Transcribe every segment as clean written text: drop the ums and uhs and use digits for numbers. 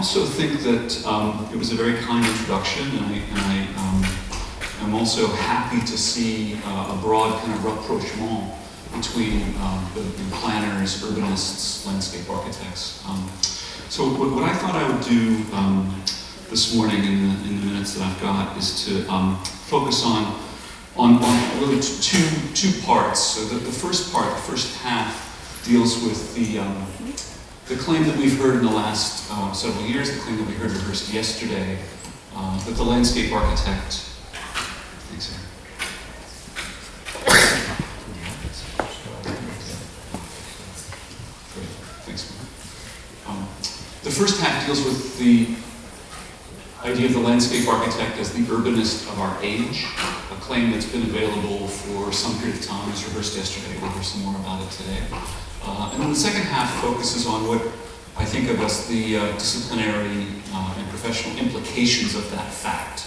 also think that it was a very kind introduction, and I'm also happy to see a broad kind of rapprochement between the planners, urbanists, landscape architects. So what I thought I would do this morning in the minutes that I've got is to focus on really two parts. So the first part, the first half, deals with the claim that we've heard in the last several years, the claim that we heard rehearsed yesterday, that the landscape architect. Thanks, sir. Great, thanks. The first half deals with the idea of the landscape architect as the urbanist of our age, a claim that's been available for some period of time, as rehearsed yesterday. We'll hear some more about it today. And then the second half focuses on what I think of as the disciplinary and professional implications of that fact.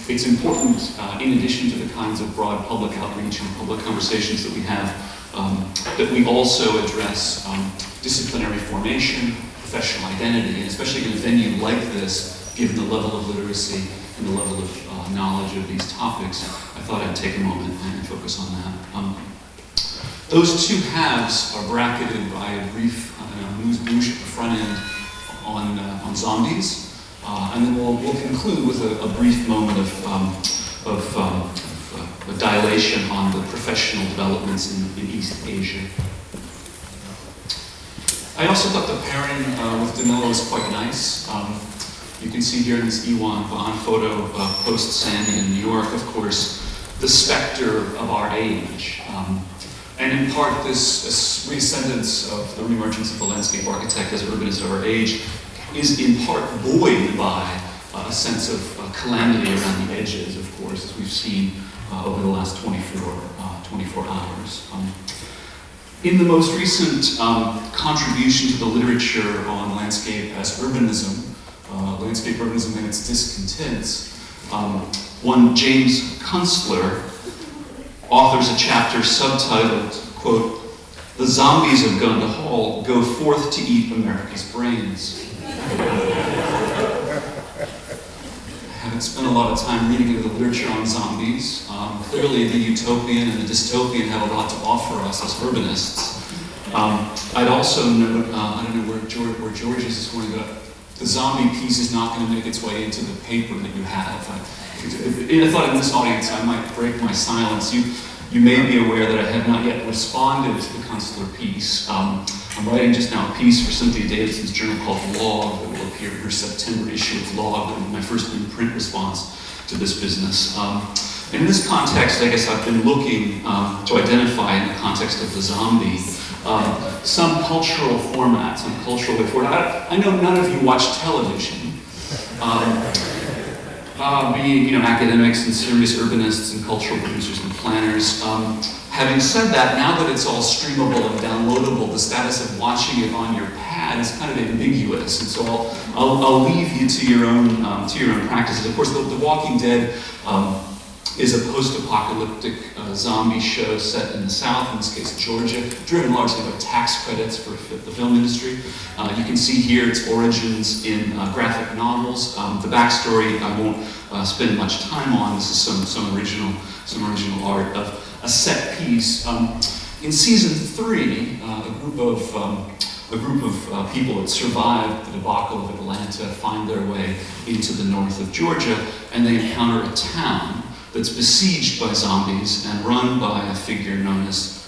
It's important, in addition to the kinds of broad public outreach and public conversations that we have, that we also address disciplinary formation, professional identity, and especially in a venue like this, given the level of literacy and the level of knowledge of these topics, I thought I'd take a moment and focus on that. Those two halves are bracketed by a brief amuse-bouche at the front end on zombies, and then we'll conclude with a brief moment of a dilation on the professional developments in East Asia. I also thought the pairing with Danilo was quite nice. You can see here in this Iwan Van photo post-Sandy in New York, of course, the specter of our age. And in part, this reascendance of the reemergence of the landscape architect as urbanist of our age is in part buoyed by a sense of calamity around the edges, of course, as we've seen over the last 24 hours. In the most recent contribution to the literature on landscape as urbanism, landscape urbanism and its discontents, one James Kunstler authors a chapter subtitled, quote, "The Zombies of Gunda Hall Go Forth to Eat America's Brains." I haven't spent a lot of time reading into the literature on zombies. Clearly the utopian and the dystopian have a lot to offer us as urbanists. I'd also note, I don't know where George is this morning, but the zombie piece is not going to make its way into the paper that you have. I thought in this audience I might break my silence. You may be aware that I have not yet responded to the Kunstler piece. I'm writing just now a piece for Cynthia Davidson's journal called Log that will appear in her September issue of Log, that will be my first in-print response to this business. And in this context, I guess I've been looking to identify in the context of the zombie some cultural format, some cultural way forward. I know none of you watch television. Being academics and serious urbanists and cultural producers and planners. Having said that, now that it's all streamable and downloadable, the status of watching it on your pad is kind of ambiguous, and so I'll leave you to your own practices. Of course, The Walking Dead is a post-apocalyptic zombie show set in the South, in this case Georgia, driven largely by tax credits for the film industry. You can see here its origins in graphic novels. The backstory I won't spend much time on. This is some original art of a set piece. In season 3, a group of people that survived the debacle of Atlanta find their way into the north of Georgia, and they encounter a town that's besieged by zombies and run by a figure known as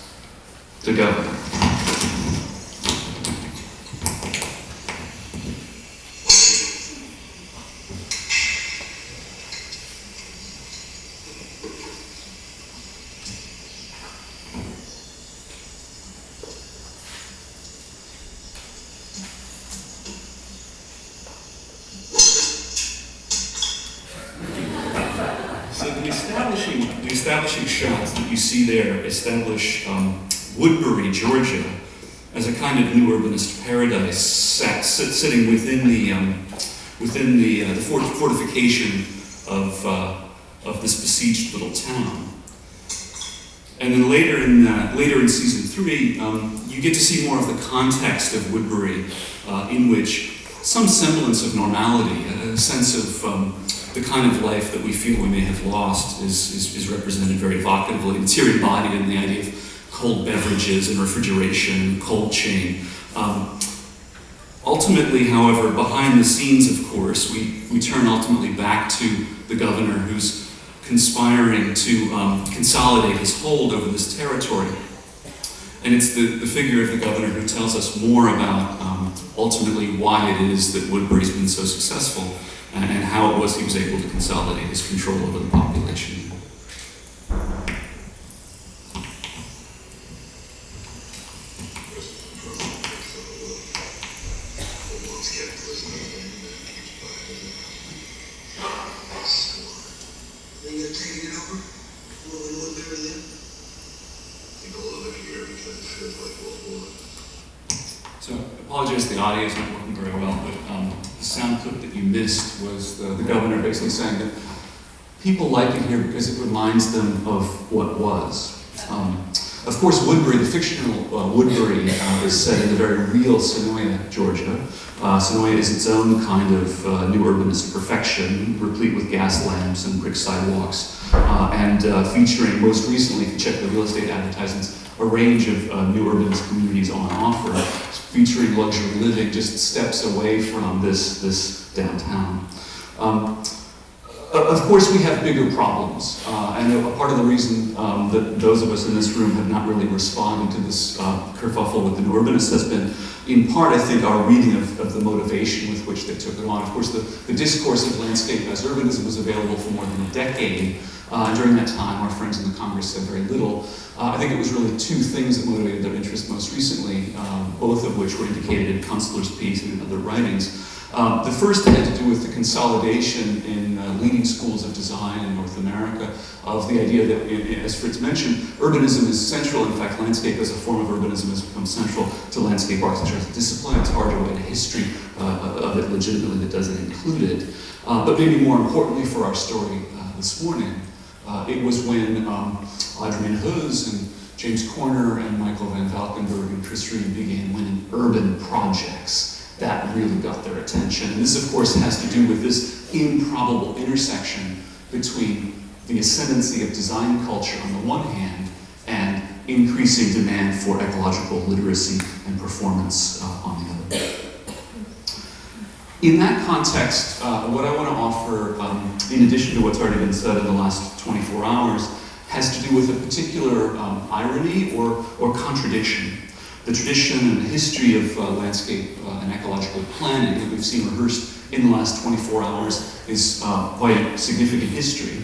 the governor. The establishing shots that you see there establish Woodbury, Georgia, as a kind of new urbanist paradise, sitting within the fortification of this besieged little town. And then later in season 3, you get to see more of the context of Woodbury, in which some semblance of normality, a sense of the kind of life that we feel we may have lost is represented very evocatively. It's here embodied in the idea of cold beverages and refrigeration, cold chain. Ultimately, however, behind the scenes, of course, we turn ultimately back to the governor who's conspiring to consolidate his hold over this territory. And it's the figure of the governor who tells us more about ultimately why it is that Woodbury's been so successful and how it was he was able to consolidate his control over the population. So I apologize, the audio is not working very well, but the sound clip that you missed was the governor basically saying that people like it here because it reminds them of what was. Of course, Woodbury, the fictional Woodbury, is set in the very real Senoia, Georgia. Senoia is its own kind of new urbanist perfection, replete with gas lamps and brick sidewalks, and featuring, most recently, if you check the real estate advertisements, a range of new urbanist communities on offer, featuring luxury living just steps away from this downtown. Of course, we have bigger problems, and a part of the reason that those of us in this room have not really responded to this kerfuffle with the new urbanists has been, in part, I think, our reading of the motivation with which they took it on. Of course, the discourse of landscape as urbanism was available for more than a decade. During that time, our friends in the Congress said very little. I think it was really two things that motivated their interest most recently, both of which were indicated in Kunstler's piece and in other writings. The first had to do with the consolidation in leading schools of design in North America of the idea that, as Fritz mentioned, urbanism is central. In fact, landscape as a form of urbanism has become central to landscape architecture as a discipline. It's hard to write a history of it legitimately that doesn't include it. But maybe more importantly for our story this morning, it was when Adrian Hughes and James Corner and Michael Van Valkenburg and Chris Reed began winning urban projects. That really got their attention. And this, of course, has to do with this improbable intersection between the ascendancy of design culture on the one hand and increasing demand for ecological literacy and performance on the other. In that context, what I want to offer, in addition to what's already been said in the last 24 hours, has to do with a particular irony or contradiction. The tradition and history of landscape and ecological planning that we've seen rehearsed in the last 24 hours is quite a significant history.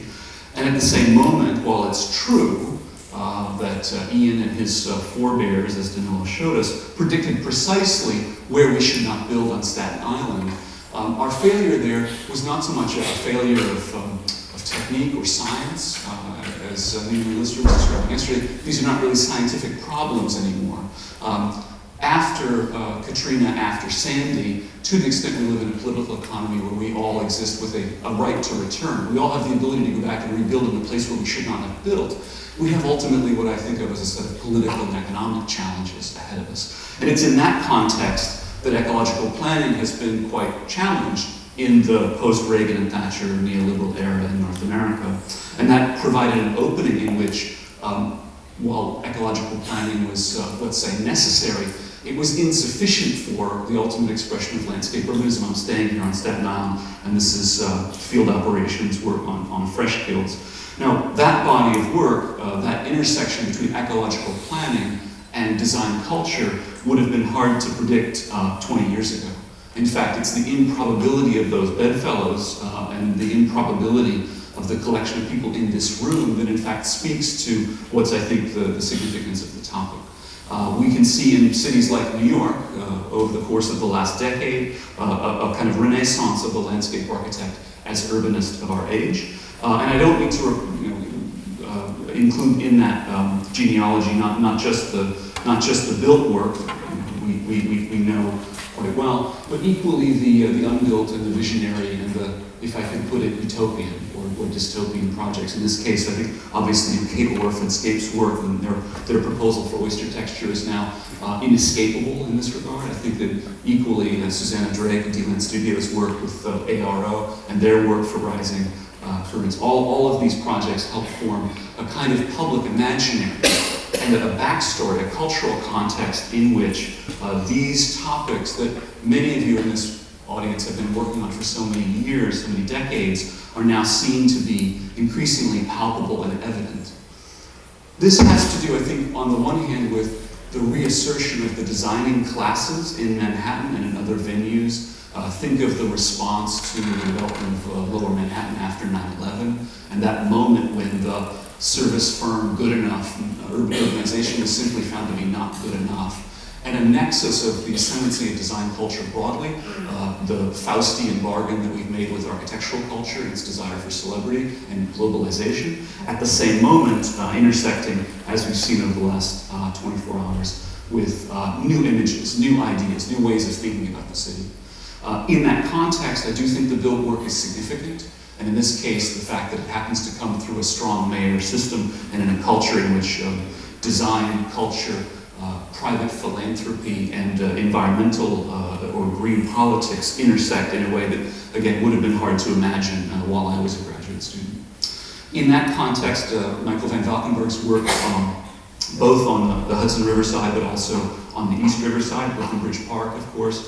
And at the same moment, while it's true that Ian and his forebears, as Danilo showed us, predicted precisely where we should not build on Staten Island, our failure there was not so much a failure of technique or science, as Neil Lister was describing yesterday. These are not really scientific problems anymore. After Katrina, after Sandy, to the extent we live in a political economy where we all exist with a right to return, we all have the ability to go back and rebuild in a place where we should not have built. We have ultimately what I think of as a set of political and economic challenges ahead of us. And it's in that context that ecological planning has been quite challenged in the post-Reagan and Thatcher neoliberal era in North America. And that provided an opening in which, while ecological planning was, let's say, necessary, it was insufficient for the ultimate expression of landscape urbanism. I'm staying here on Staten Island, and this is field operations work on fresh fields. Now, that body of work, that intersection between ecological planning and design culture would have been hard to predict 20 years ago. In fact, it's the improbability of those bedfellows and the improbability of the collection of people in this room that in fact speaks to what's, I think, the significance of the topic. We can see in cities like New York, over the course of the last decade, a kind of renaissance of the landscape architect as urbanist of our age. And I don't need to include in that genealogy not just the built work. We know quite well, but equally the unbuilt and the visionary and the, if I can put it, utopian or dystopian projects. In this case, I think obviously Kate Orphanscape's work and their proposal for oyster texture is now inescapable in this regard. I think that equally Susanna Drake and D-Land Studios' work with ARO and their work for Rising Currents, all of these projects help form a kind of public imaginary and a backstory, a cultural context in which these topics that many of you in this audience have been working on for so many years, so many decades, are now seen to be increasingly palpable and evident. This has to do, I think, on the one hand with the reassertion of the designing classes in Manhattan and in other venues. Think of the response to the development of Lower Manhattan after 9/11, and that moment when the service firm good enough, urbanization was simply found to be not good enough. And a nexus of the ascendancy of design culture broadly, the Faustian bargain that we've made with architectural culture and its desire for celebrity and globalization, at the same moment intersecting, as we've seen over the last 24 hours, with new images, new ideas, new ways of thinking about the city. In that context, I do think the built work is significant, and in this case, the fact that it happens to come through a strong mayor system and in a culture in which design, culture, private philanthropy, and environmental or green politics intersect in a way that, again, would have been hard to imagine while I was a graduate student. In that context, Michael van Valkenburg's work, both on the Hudson River side, but also on the East River side, Brooklyn Bridge Park, of course,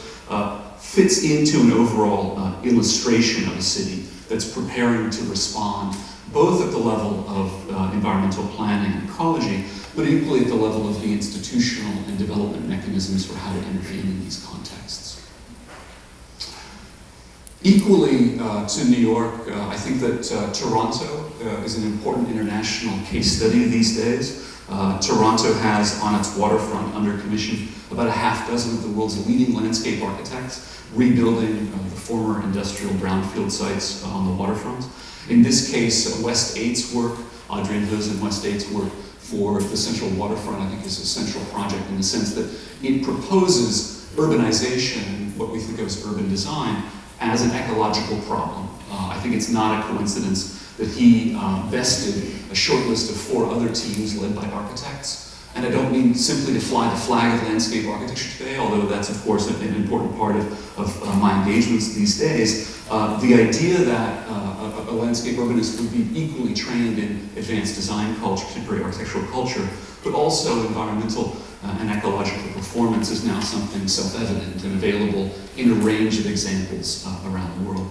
fits into an overall illustration of a city that's preparing to respond both at the level of environmental planning and ecology, but equally at the level of the institutional and development mechanisms for how to intervene in these contexts. Equally to New York, I think that Toronto is an important international case study these days. Toronto has on its waterfront under commission about a half dozen of the world's leading landscape architects rebuilding the former industrial brownfield sites on the waterfront. In this case, West 8's work, Adrian Ho's and West 8's work for the central waterfront, I think, is a central project in the sense that it proposes urbanization, what we think of as urban design, as an ecological problem. I think it's not a coincidence that he bested a short list of 4 other teams led by architects. And I don't mean simply to fly the flag of landscape architecture today, although that's, of course, an important part of my engagements these days. The idea that a landscape urbanist would be equally trained in advanced design culture, particularly architectural culture, but also environmental and ecological performance is now something self-evident and available in a range of examples around the world.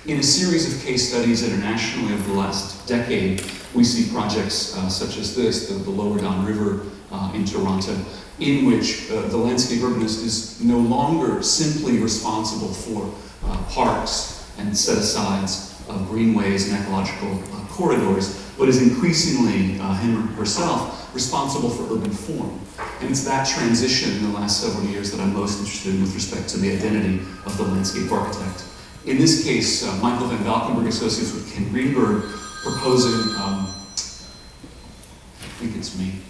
In a series of case studies internationally over the last decade, we see projects such as this, the Lower Don River in Toronto, in which the landscape urbanist is no longer simply responsible for parks and set-asides of greenways and ecological corridors, but is increasingly, him or herself, responsible for urban form. And it's that transition in the last several years that I'm most interested in with respect to the identity of the landscape architect. In this case, Michael van Valkenburg associates with Ken Greenberg, proposing, I think it's me,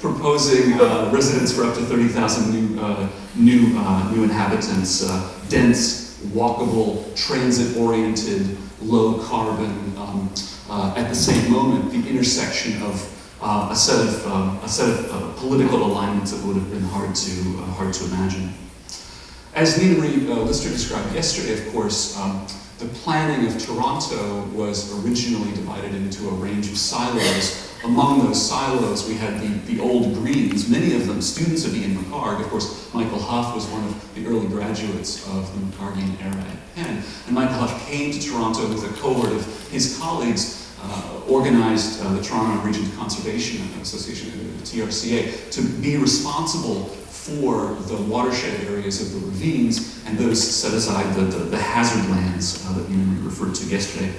proposing residence for up to 30,000 new inhabitants, dense, walkable, transit-oriented, low-carbon. At the same moment, the intersection of a set of political alignments that would have been hard to imagine. As Nina Marie Lister described yesterday, of course, the planning of Toronto was originally divided into a range of silos. Among those silos, we had the old Greens, many of them students of Ian McHarg. Of course, Michael Huff was one of the early graduates of the McHargian era at Penn. And Michael Huff came to Toronto with a cohort of his colleagues, organized the Toronto Region Conservation Association, the TRCA, to be responsible for the watershed areas of the ravines and those set aside the hazard lands that you referred to yesterday.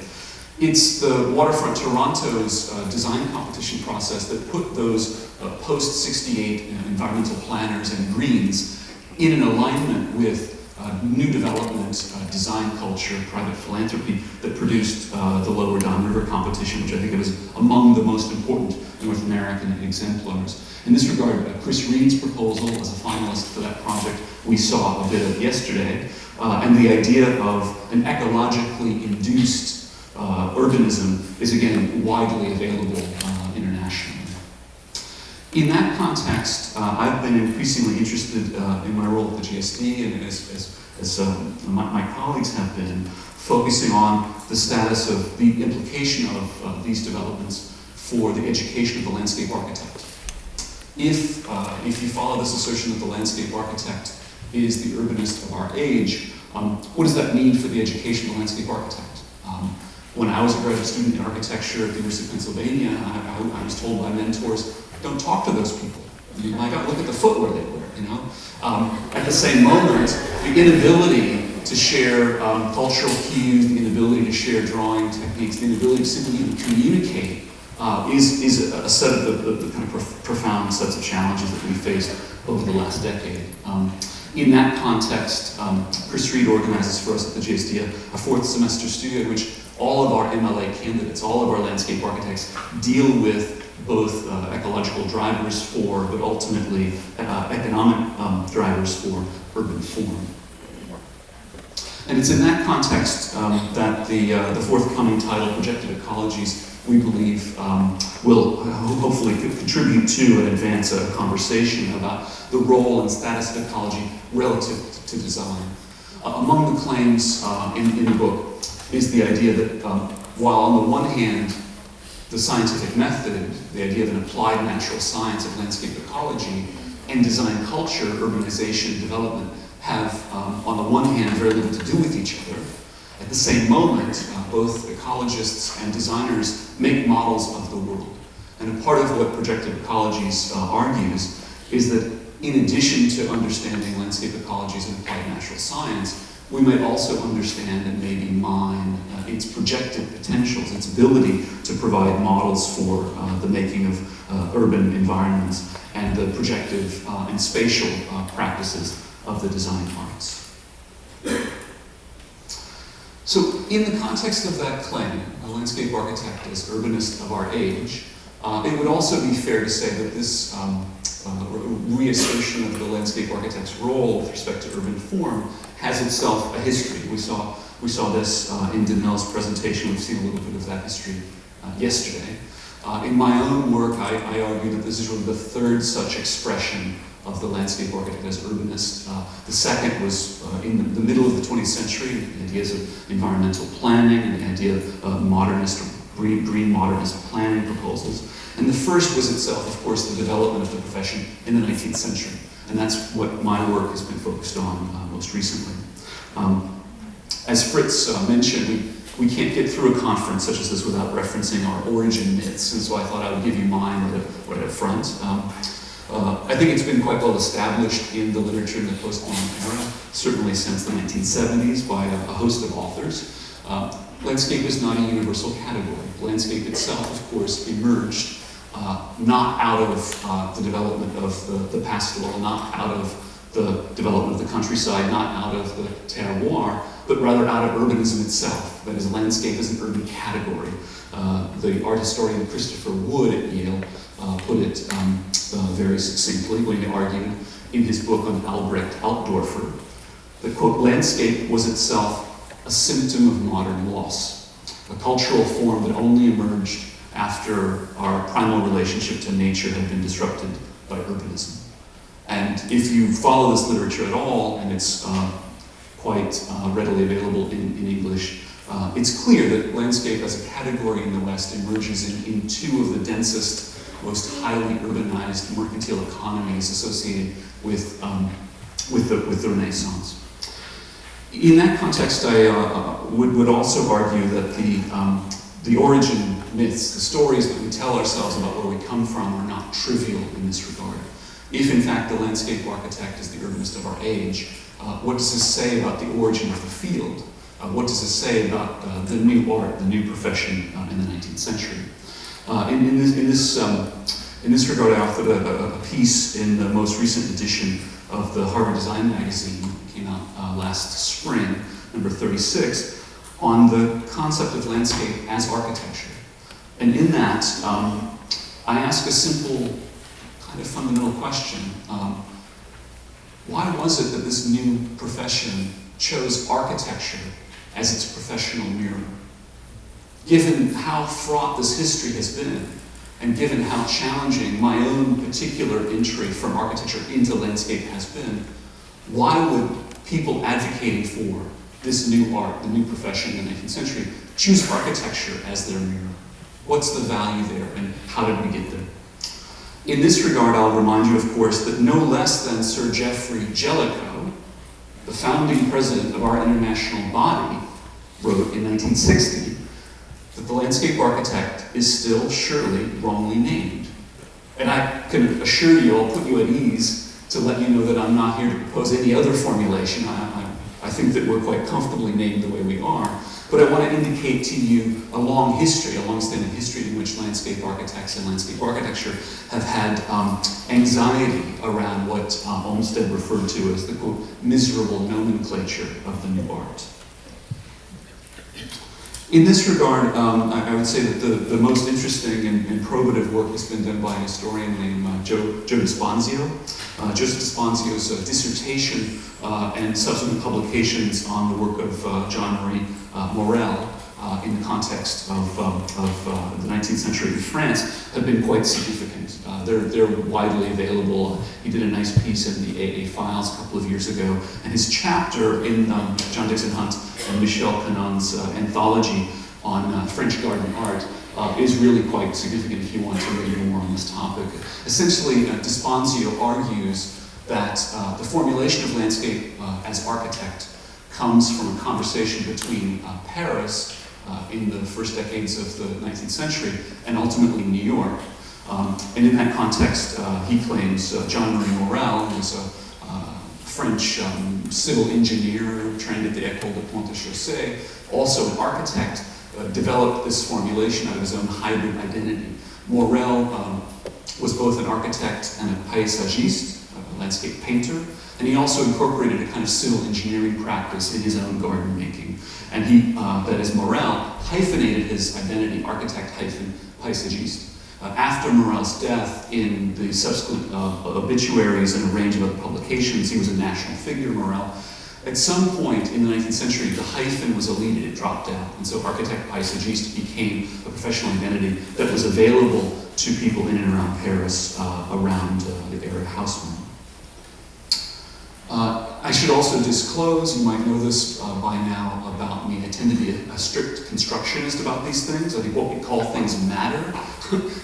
It's the Waterfront Toronto's design competition process that put those post-68 environmental planners and Greens in an alignment with new development, design culture, private philanthropy that produced the Lower Don River competition, which I think was among the most important North American exemplars. In this regard, Chris Reed's proposal as a finalist for that project we saw a bit of yesterday, and the idea of an ecologically induced urbanism is again widely available internationally. In that context, I've been increasingly interested in my role at the GSD, and as my colleagues have been, focusing on the status of the implication of these developments for the education of the landscape architect. If you follow this assertion that the landscape architect is the urbanist of our age, what does that mean for the education of the landscape architect? When I was a graduate student in architecture at the University of Pennsylvania, I was told by mentors, don't talk to those people. You might look at the footwear they wear, you know? At the same moment, the inability to share cultural cues, the inability to share drawing techniques, the inability to simply even communicate is a set of the kind of profound sets of challenges that we faced over the last decade. In that context, Chris Reed organizes for us at the GSD a fourth semester studio in which all of our MLA candidates, all of our landscape architects deal with both ecological drivers for, but ultimately economic drivers for urban form. And it's in that context that the forthcoming title, Projected Ecologies, we believe will hopefully contribute to and advance a conversation about the role and status of ecology relative to design. Among the claims in the book is the idea that while on the one hand, the scientific method, the idea of an applied natural science of landscape ecology, and design culture, urbanization, development, have, on the one hand, very little to do with each other. At the same moment, both ecologists and designers make models of the world. And a part of what Projected Ecologies argues is that in addition to understanding landscape ecologies and applied natural science, we might also understand and maybe mine its projected potentials, its ability to provide models for the making of urban environments and the projective and spatial practices of the design arts. So in the context of that claim, a landscape architect as urbanist of our age, it would also be fair to say that this reassertion of the landscape architect's role with respect to urban form has itself a history. We saw this in Danel's presentation. We've seen a little bit of that history yesterday. In my own work, I argue that this is really the third such expression of the landscape architect as urbanist. The second was in the middle of the 20th century, the ideas of environmental planning and the idea of modernist or green modernist planning proposals. And the first was itself, of course, the development of the profession in the 19th century. And that's what my work has been focused on most recently. As Fritz mentioned, we can't get through a conference such as this without referencing our origin myths, and so I thought I would give you mine right up front. I think it's been quite well established in the literature in the post-modern era, certainly since the 1970s by a host of authors. Landscape is not a universal category. Landscape itself, of course, emerged not out of the development of the pastoral, not out of the development of the countryside, not out of the terroir, but rather out of urbanism itself. That is, landscape is an urban category. The art historian Christopher Wood at Yale put it very succinctly when he argued in his book on Albrecht Altdorfer that, quote, landscape was itself a symptom of modern loss, a cultural form that only emerged after our primal relationship to nature had been disrupted by urbanism. And if you follow this literature at all, and it's quite readily available in English, it's clear that landscape as a category in the West emerges in two of the densest, most highly urbanized mercantile economies associated with the Renaissance. In that context, I would also argue that the origin myths, the stories that we tell ourselves about where we come from, are not trivial in this regard. If, in fact, the landscape architect is the urbanist of our age, what does this say about the origin of the field? What does this say about the new art, the new profession in the 19th century? In this regard, I authored a piece in the most recent edition of the Harvard Design Magazine, that came out last spring, number 36, on the concept of landscape as architecture. And in that, I ask a simple, kind of fundamental question. Why was it that this new profession chose architecture as its professional mirror? Given how fraught this history has been, and given how challenging my own particular entry from architecture into landscape has been, why would people advocating for this new art, the new profession in the 19th century, choose architecture as their mirror? What's the value there, and how did we get there? In this regard, I'll remind you, of course, that no less than Sir Geoffrey Jellicoe, the founding president of our international body, wrote in 1960 that the landscape architect is still surely wrongly named. And I can assure you, I'll put you at ease to let you know that I'm not here to propose any other formulation. I think that we're quite comfortably named the way we are. But I want to indicate to you a long history, a long-standing history in which landscape architects and landscape architecture have had anxiety around what Olmsted referred to as the, quote, miserable nomenclature of the new art. In this regard, I would say that the most interesting and probative work has been done by a historian named Joe Desponzio. Joseph Desponzio's dissertation and subsequent publications on the work of John Marie Morel in the context of the 19th century in France have been quite significant. They're widely available. He did a nice piece in the AA Files a couple of years ago, and his chapter in John Dixon Hunt and Michel Canon's anthology on French garden art is really quite significant if you want to read more on this topic. Essentially, Desponzio argues that the formulation of landscape as architect comes from a conversation between Paris in the first decades of the 19th century and ultimately New York. And in that context, he claims Jean-Marie Morel, who was a French civil engineer trained at the École de Pont-à-Chaussée, also an architect, developed this formulation out of his own hybrid identity. Morel was both an architect and a paysagiste, a landscape painter, and he also incorporated a kind of civil engineering practice in his own garden making. And he, that is Morel, hyphenated his identity, architect hyphen paysagiste. After Morel's death, in the subsequent obituaries and a range of other publications, he was a national figure, Morel. At some point in the 19th century, the hyphen was deleted, it dropped out, and so architect paysagiste became a professional identity that was available to people in and around Paris, around the area of Haussmann. I should also disclose, you might know this by now about me, I tend to be a strict constructionist about these things. I think what we call things matter,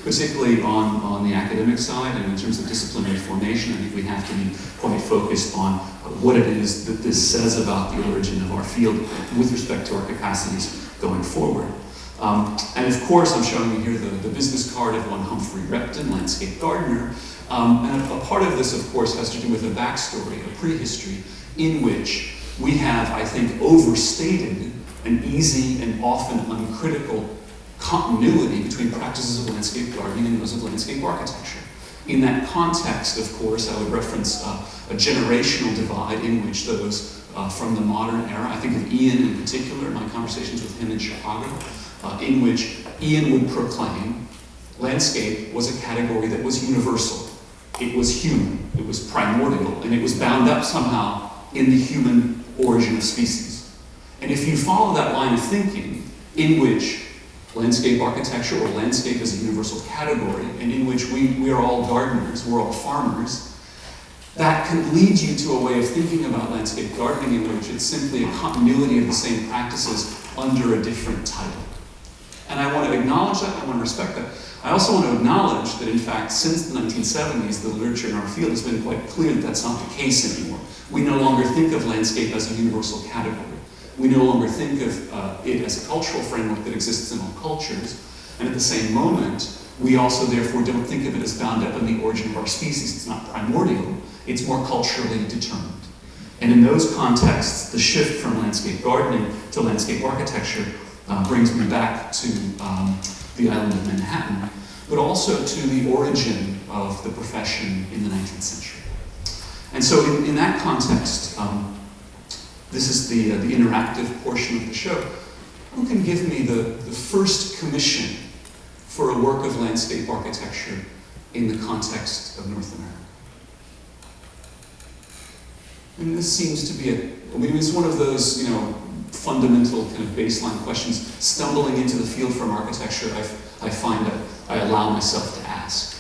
particularly on the academic side and in terms of disciplinary formation. I think we have to be quite focused on what it is that this says about the origin of our field with respect to our capacities going forward. And of course, I'm showing you here the business card of one Humphrey Repton, landscape gardener. And a part of this, of course, has to do with a backstory, a prehistory, in which we have, I think, overstated an easy and often uncritical continuity between practices of landscape gardening and those of landscape architecture. In that context, of course, I would reference a generational divide in which those from the modern era, I think of Ian in particular, my conversations with him in Chicago, in which Ian would proclaim landscape was a category that was universal. It was human, it was primordial, and it was bound up somehow in the human origin of species. And if you follow that line of thinking, in which landscape architecture or landscape is a universal category, and in which we are all gardeners, we're all farmers, that can lead you to a way of thinking about landscape gardening in which it's simply a continuity of the same practices under a different title. And I want to acknowledge that, I want to respect that. I also want to acknowledge that, in fact, since the 1970s, the literature in our field has been quite clear that that's not the case anymore. We no longer think of landscape as a universal category. We no longer think of it as a cultural framework that exists in all cultures. And at the same moment, we also therefore don't think of it as bound up in the origin of our species. It's not primordial, it's more culturally determined. And in those contexts, the shift from landscape gardening to landscape architecture brings me back to the island of Manhattan, but also to the origin of the profession in the 19th century. And so in that context, this is the interactive portion of the show. Who can give me the first commission for a work of landscape architecture in the context of North America? And this seems to be it's one of those, fundamental kind of baseline questions, stumbling into the field from architecture, I find that I allow myself to ask.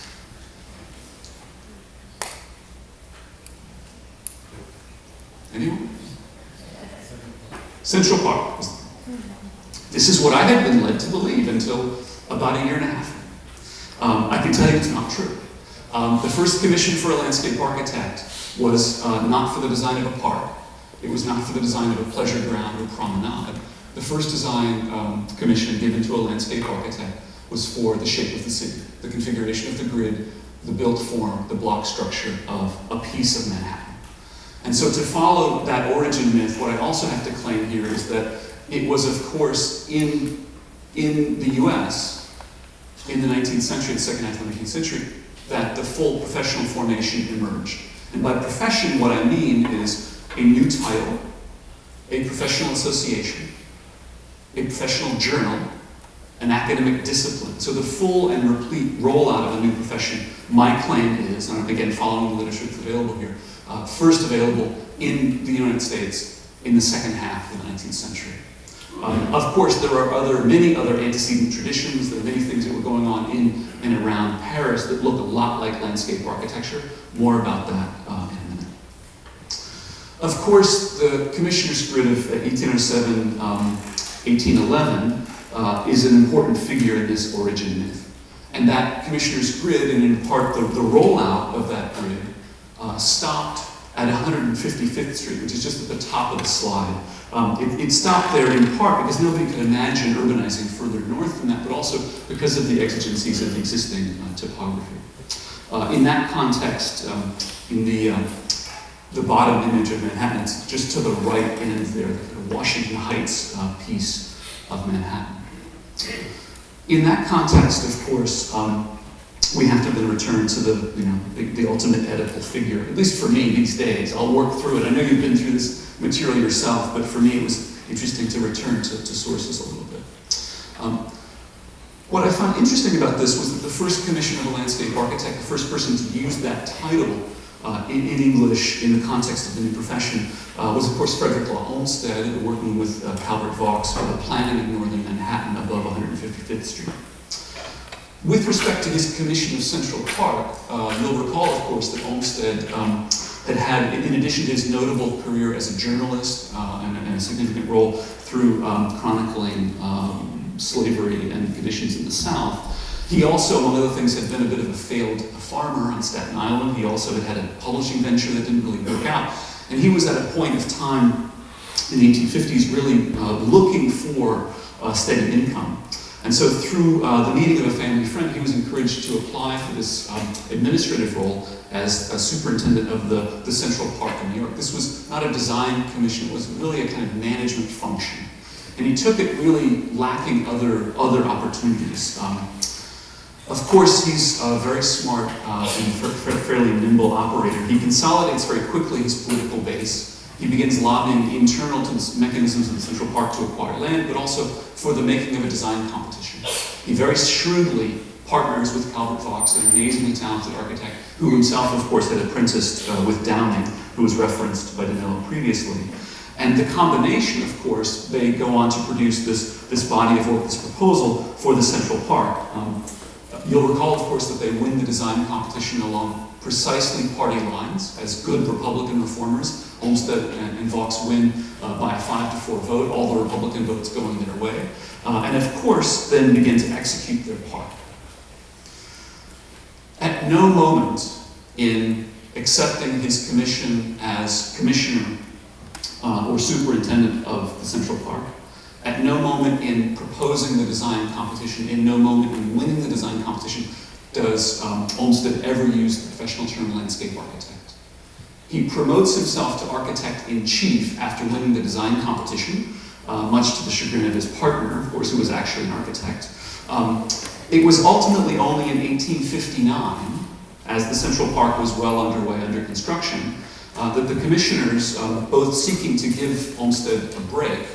Anyone? Central Park. This is what I had been led to believe until about a year and a half. I can tell you it's not true. The first commission for a landscape architect was not for the design of a park. It was not for the design of a pleasure ground or promenade. The first design commission given to a landscape architect was for the shape of the city, the configuration of the grid, the built form, the block structure of a piece of Manhattan. And so to follow that origin myth, what I also have to claim here is that it was, of course, in the US, in the 19th century, the second half of the 19th century, that the full professional formation emerged. And by profession, what I mean is a new title, a professional association, a professional journal, an academic discipline. So the full and replete rollout of a new profession, my claim is, and I'm again following the literature that's available here, first available in the United States in the second half of the 19th century. Of course, there are many other antecedent traditions. There are many things that were going on in and around Paris that look a lot like landscape architecture. More about that in a minute. Of course, the Commissioner's Grid of 1807, 1811 is an important figure in this origin myth. And that Commissioner's Grid, and in part the rollout of that grid, stopped at 155th Street, which is just at the top of the slide. It stopped there in part because nobody could imagine urbanizing further north than that, but also because of the exigencies of the existing topography. In that context, in the bottom image of Manhattan, it's just to the right end there, the Washington Heights piece of Manhattan. In that context, of course, we have to then return to the ultimate Oedipal figure, at least for me these days. I'll work through it. I know you've been through this material yourself, but for me it was interesting to return to sources a little bit. What I found interesting about this was that the first commission of a landscape architect, the first person to use that title in English in the context of the new profession was, of course, Frederick Law Olmsted, working with Calvert Vaux for the planning of northern Manhattan above 155th Street. With respect to his commission of Central Park, you'll recall, of course, that Olmsted had, in addition to his notable career as a journalist and a significant role through chronicling slavery and conditions in the South, he also, among other things, had been a bit of a failed farmer on Staten Island. He also had a publishing venture that didn't really work out. And he was at a point of time in the 1850s really looking for a steady income. And so through the meeting of a family friend, he was encouraged to apply for this administrative role as a superintendent of the Central Park in New York. This was not a design commission, it was really a kind of management function. And he took it really lacking other opportunities. Of course, he's a very smart and fairly nimble operator. He consolidates very quickly his political base. He begins lobbying internal to the mechanisms of the Central Park to acquire land, but also for the making of a design competition. He very shrewdly partners with Calvert Vaux, an amazingly talented architect, who himself, of course, had apprenticed with Downing, who was referenced by Danilo previously. And the combination, of course, they go on to produce this body of work, this proposal for the Central Park. You'll recall, of course, that they win the design competition along precisely party lines as good Republican reformers. Olmsted and Vaux win by a 5-4 vote, all the Republican votes going their way. And of course, then begin to execute their part. At no moment in accepting his commission as commissioner or superintendent of the Central Park, at no moment in proposing the design competition, in no moment in winning the design competition, does Olmsted ever use the professional term landscape architect. He promotes himself to architect-in-chief after winning the design competition, much to the chagrin of his partner, of course, who was actually an architect. It was ultimately only in 1859, as the Central Park was well underway under construction, that the commissioners, both seeking to give Olmsted a break,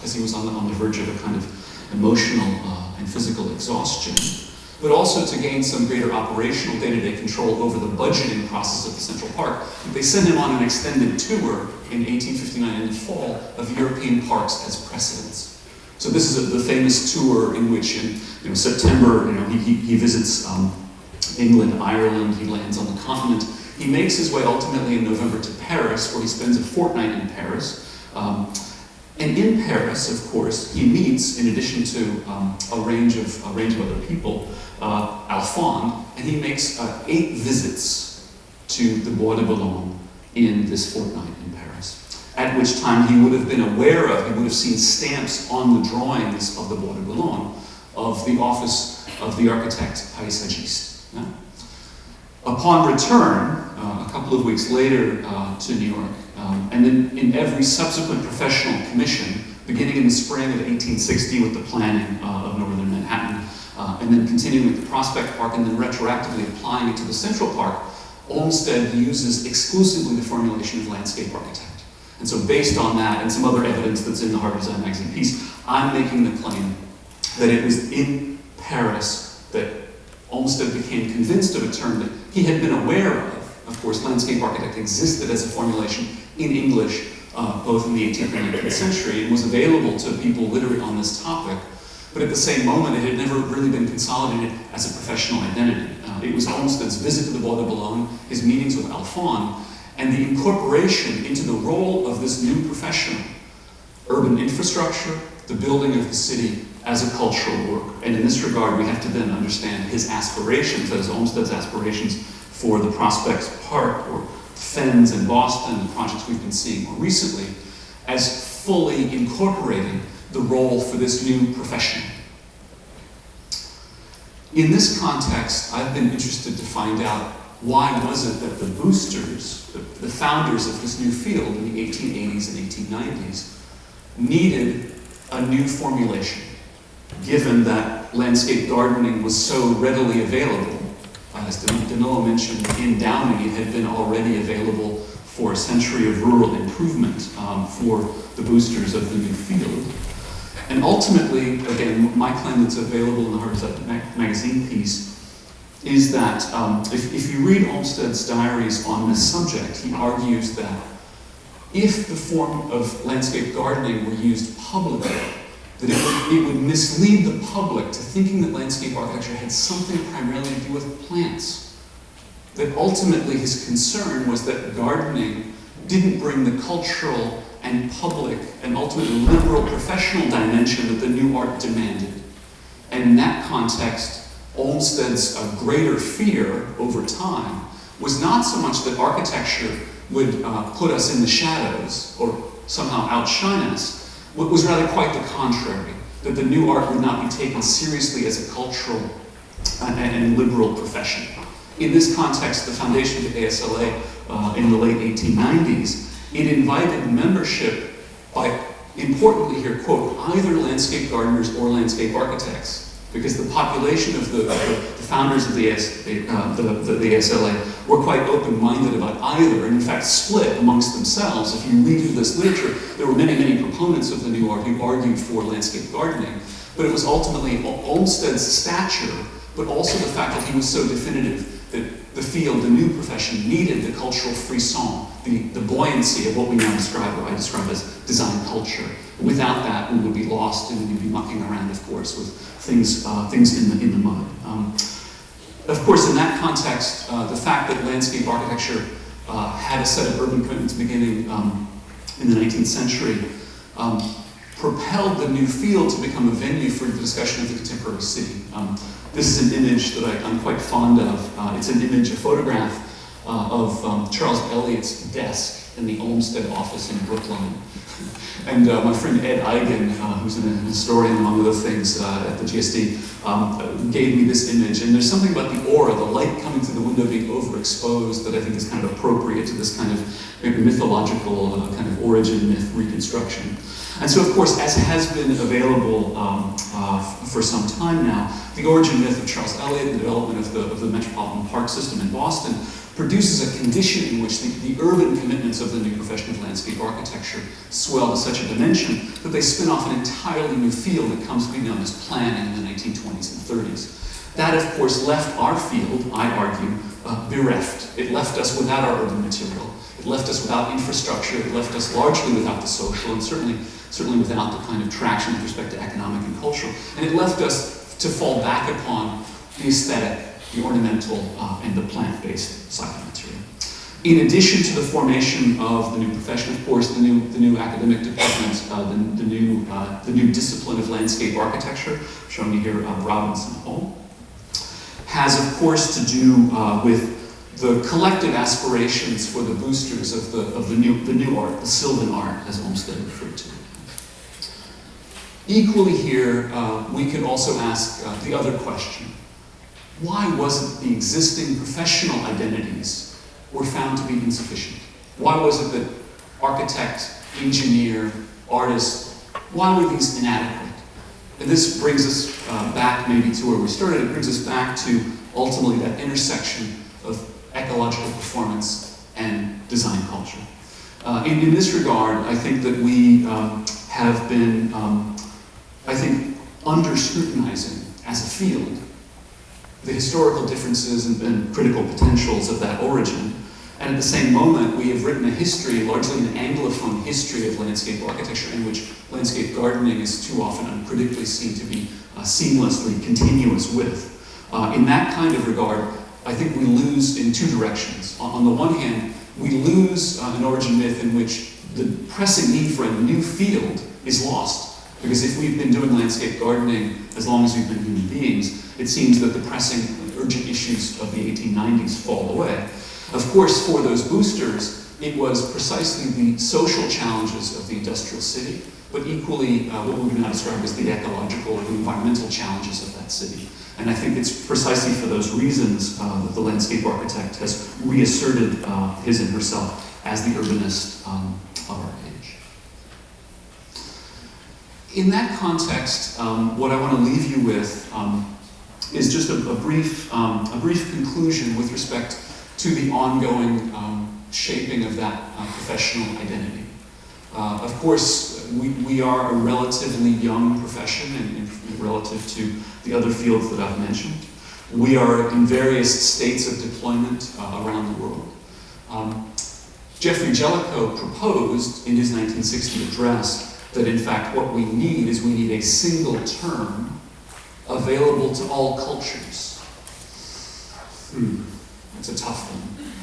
as he was on the verge of a kind of emotional and physical exhaustion, but also to gain some greater operational day-to-day control over the budgeting process of the Central Park. They sent him on an extended tour in 1859 in the fall of European parks as precedents. So this is the famous tour in which in September, he visits England, Ireland, he lands on the continent. He makes his way ultimately in November to Paris, where he spends a fortnight in Paris. And in Paris, of course, he meets, in addition to a range of other people, Alphonse, and he makes 8 visits to the Bois de Boulogne in this fortnight in Paris, at which time he would have been aware of, he would have seen stamps on the drawings of the Bois de Boulogne of the office of the architect paysagiste. Yeah? Upon return, a couple of weeks later to New York, and then in every subsequent professional commission, beginning in the spring of 1860 with the planning of northern Manhattan, and then continuing with the Prospect Park, and then retroactively applying it to the Central Park, Olmsted uses exclusively the formulation of landscape architect. And so based on that, and some other evidence that's in the Harvard Design Magazine piece, I'm making the claim that it was in Paris that Olmsted became convinced of a term that he had been aware of. Of course, landscape architect existed as a formulation in English, both in the 18th and 19th century, and was available to people literate on this topic. But at the same moment, it had never really been consolidated as a professional identity. It was Olmsted's visit to the Bois de Boulogne, his meetings with Alphonse, and the incorporation into the role of this new profession, urban infrastructure, the building of the city, as a cultural work. And in this regard, we have to then understand his aspirations, as Olmsted's aspirations for the Prospect Park or Fens in Boston, the projects we've been seeing more recently, as fully incorporating the role for this new profession. In this context, I've been interested to find out why was it that the boosters, the founders of this new field in the 1880s and 1890s, needed a new formulation, given that landscape gardening was so readily available. As Danilo mentioned, in Downing, it had been already available for a century of rural improvement for the boosters of the new field. And ultimately, again, my claim that's available in the Harvard Design Magazine piece is that if you read Olmsted's diaries on this subject, he argues that if the form of landscape gardening were used publicly, that it would mislead the public to thinking that landscape architecture had something primarily to do with plants. That ultimately his concern was that gardening didn't bring the cultural and public and ultimately liberal professional dimension that the new art demanded. And in that context, Olmsted's greater fear over time was not so much that architecture would put us in the shadows or somehow outshine us. What was rather quite the contrary, that the new art would not be taken seriously as a cultural and liberal profession. In this context, the foundation of the ASLA in the late 1890s, it invited membership by, importantly here, quote, either landscape gardeners or landscape architects, because the population of the founders of the ASLA were quite open-minded about either, and in fact split amongst themselves. If you read through this literature, there were many, many proponents of the new art who argued for landscape gardening, but it was ultimately Olmsted's stature, but also the fact that he was so definitive that the field, the new profession, needed the cultural frisson, the buoyancy of what we now describe, or I describe as design culture. Without that, we would be lost and we'd be mucking around, of course, with things in the mud. Of course, in that context, the fact that landscape architecture had a set of urban commitments beginning in the 19th century propelled the new field to become a venue for the discussion of the contemporary city. This is an image that I'm quite fond of. It's an image, a photograph of Charles Eliot's desk in the Olmsted office in Brooklyn. And my friend Ed Eigen, who's an historian among other things at the GSD, gave me this image. And there's something about the aura, the light coming through the window being overexposed, that I think is kind of appropriate to this kind of maybe mythological kind of origin myth reconstruction. And so, of course, as has been available for some time now, the origin myth of Charles Eliot, the development of the Metropolitan Park system in Boston, produces a condition in which the urban commitments of the new profession of landscape architecture swell to such a dimension that they spin off an entirely new field that comes to be known as planning in the 1920s and 30s. That, of course, left our field, I argue, bereft. It left us without our urban material. It left us without infrastructure. It left us largely without the social, and certainly without the kind of traction with respect to economic and cultural. And it left us to fall back upon the aesthetic, the ornamental, and the plant-based side of material. In addition to the formation of the new profession, of course, the new academic department, the new discipline of landscape architecture, shown you here, Robinson Hall, has, of course, to do with the collective aspirations for the boosters of the new art, the Sylvan art, as Olmsted referred to. Equally here, we could also ask the other question: why was it the existing professional identities were found to be insufficient? Why was it that architect, engineer, artist, why were these inadequate? And this brings us back maybe to where we started. It brings us back to ultimately that intersection of ecological performance and design culture. In this regard, I think that we have been, under-scrutinizing as a field the historical differences and critical potentials of that origin. And at the same moment, we have written a history, largely an Anglophone history of landscape architecture, in which landscape gardening is too often uncritically seen to be seamlessly continuous with. In that kind of regard, I think we lose in two directions. On the one hand, we lose an origin myth in which the pressing need for a new field is lost. Because if we've been doing landscape gardening as long as we've been human beings, it seems that the pressing, urgent issues of the 1890s fall away. Of course, for those boosters, it was precisely the social challenges of the industrial city, but equally what we would now describe as the ecological or the environmental challenges of that city. And I think it's precisely for those reasons that the landscape architect has reasserted his and herself as the urbanist of our age. In that context, what I want to leave you with is just a brief conclusion with respect to the ongoing shaping of that professional identity. Of course, we are a relatively young profession in relative to the other fields that I've mentioned. We are in various states of deployment around the world. Jeffrey Jellicoe proposed in his 1960 address that in fact what we need is a single term available to all cultures. That's a tough one.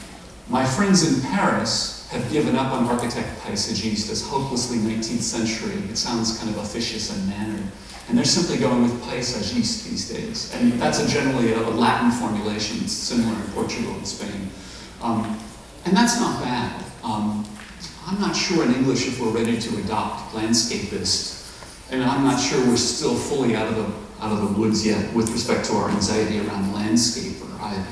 My friends in Paris have given up on architect paysagiste as hopelessly 19th century. It sounds kind of officious and mannered. And they're simply going with paysagiste these days. And that's generally a Latin formulation. It's similar in Portugal and Spain. And that's not bad. I'm not sure in English if we're ready to adopt landscapist. And I'm not sure we're still fully out of the woods yet with respect to our anxiety around landscaper either.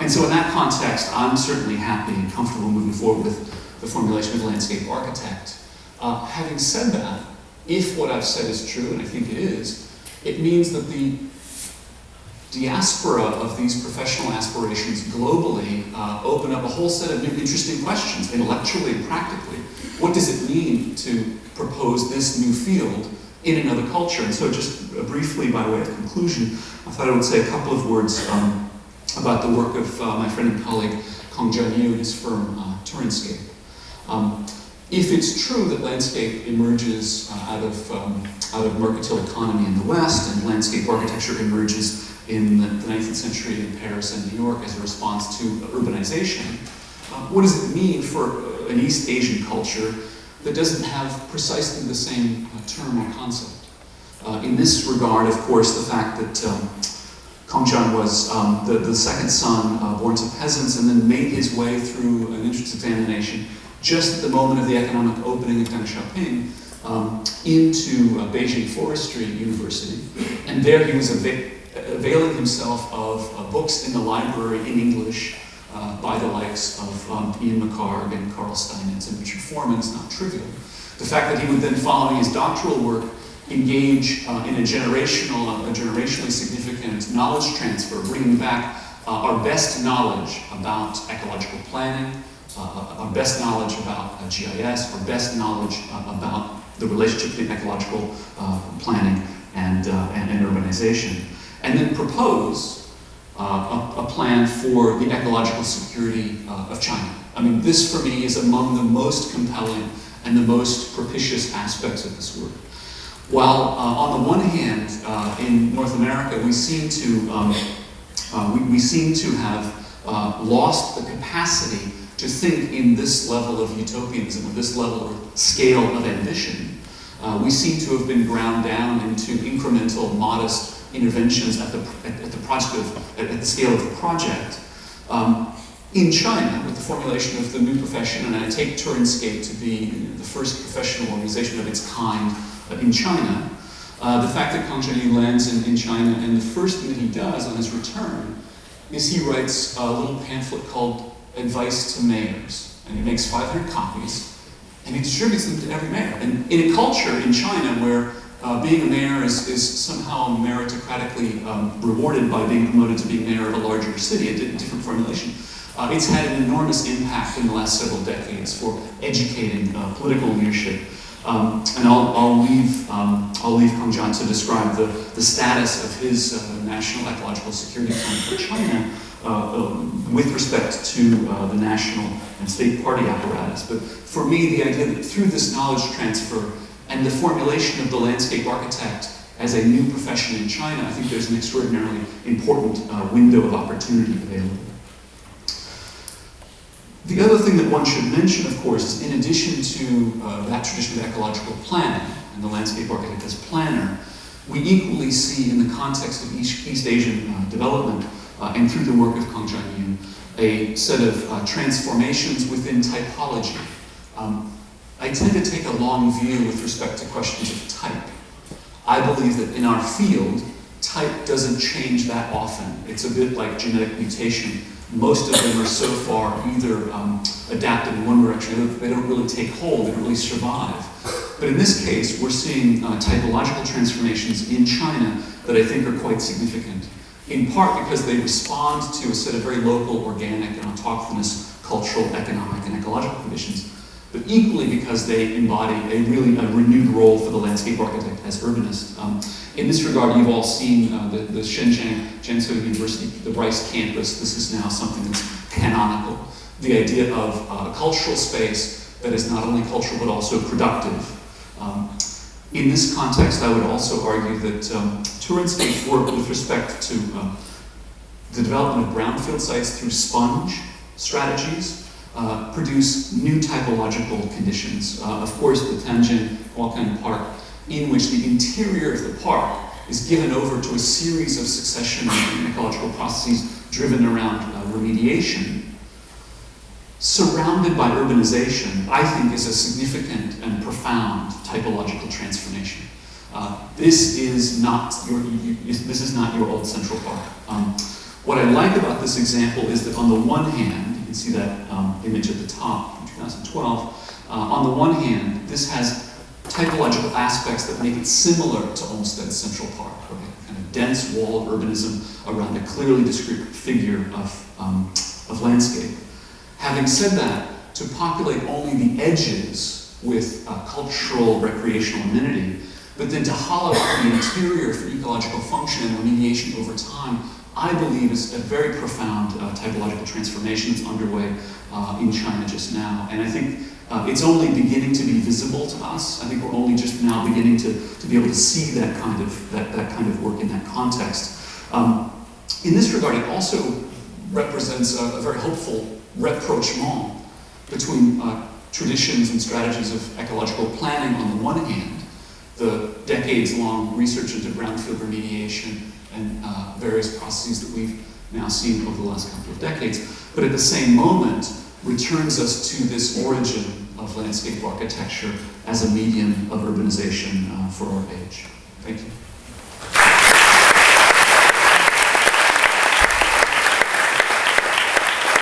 And so in that context, I'm certainly happy and comfortable moving forward with the formulation of landscape architect. Having said that, if what I've said is true, and I think it is, it means that the diaspora of these professional aspirations globally open up a whole set of new interesting questions, intellectually and practically. What does it mean to propose this new field in another culture? And so just briefly, by way of conclusion, I thought I would say a couple of words about the work of my friend and colleague Kong Jian-Yu and his firm, Turinscape. If it's true that landscape emerges out of mercantile economy in the West, and landscape architecture emerges in the 19th century in Paris and New York as a response to urbanization, what does it mean for an East Asian culture that doesn't have precisely the same term or concept? In this regard, of course, the fact that Kong Jian was the second son born to peasants and then made his way through an entrance examination just at the moment of the economic opening of Deng Xiaoping into Beijing Forestry University. And there he was availing himself of books in the library in English by the likes of Ian McHarg and Carl Steinitz and Richard Foreman is not trivial. The fact that he would then, following his doctoral work, engage in a generationally significant knowledge transfer, bringing back our best knowledge about ecological planning, our best knowledge about GIS, our best knowledge about the relationship between ecological planning and urbanization. and then propose a plan for the ecological security of China. I mean, this for me is among the most compelling and the most propitious aspects of this work. While on the one hand, in North America, we seem to have lost the capacity to think in this level of utopianism, or this level or scale of ambition. We seem to have been ground down into incremental, modest interventions at the scale of the project. In China, with the formulation of the new profession, and I take Turinscape to be the first professional organization of its kind in China, the fact that Kang Jianyu lands in China, and the first thing that he does on his return is he writes a little pamphlet called Advice to Mayors, and he makes 500 copies, and he distributes them to every mayor. And in a culture in China where being a mayor is somehow meritocratically rewarded by being promoted to being mayor of a larger city, a different formulation, it's had an enormous impact in the last several decades for educating political leadership. And I'll leave Kang Jian to describe the status of his national ecological security plan for China with respect to the national and state party apparatus. But for me, the idea that through this knowledge transfer and the formulation of the landscape architect as a new profession in China, I think there's an extraordinarily important window of opportunity available. The other thing that one should mention, of course, is in addition to that tradition of ecological planning and the landscape architect as planner, we equally see in the context of East Asian development and through the work of Kang Jianyu a set of transformations within typology. I tend to take a long view with respect to questions of type. I believe that in our field, type doesn't change that often. It's a bit like genetic mutation. Most of them are so far either adapted in one direction, they don't really take hold, they don't really survive. But in this case, we're seeing typological transformations in China that I think are quite significant, in part because they respond to a set of very local, organic, and autochthonous cultural, economic, and ecological conditions, but equally because they embody a renewed role for the landscape architect as urbanist. In this regard, you've all seen the Shenzhen Jiangsu University, the Bryce campus. This is now something that's canonical. The idea of a cultural space that is not only cultural but also productive. In this context, I would also argue that Turinscape's work with respect to the development of brownfield sites through sponge strategies produce new typological conditions. Of course, the Tianjin Waldheim Park, in which the interior of the park is given over to a series of succession and ecological processes driven around remediation, surrounded by urbanization, I think is a significant and profound typological transformation. This is not your old Central Park. What I like about this example is that on the one hand, you can see that image at the top from 2012, on the one hand, this has typological aspects that make it similar to Olmsted's Central Park, okay? Kind of dense walled urbanism around a clearly discrete figure of landscape. Having said that, to populate only the edges with cultural, recreational amenity, but then to hollow out the interior for ecological function and remediation over time, I believe is a very profound typological transformation that's underway in China just now. And I think it's only beginning to be visible to us. I think we're only just now beginning to be able to see that kind of work in that context. In this regard, it also represents a very hopeful rapprochement between traditions and strategies of ecological planning on the one hand, the decades-long research into brownfield remediation and various processes that we've now seen over the last couple of decades, but at the same moment returns us to this origin of landscape architecture as a medium of urbanization for our age. Thank you.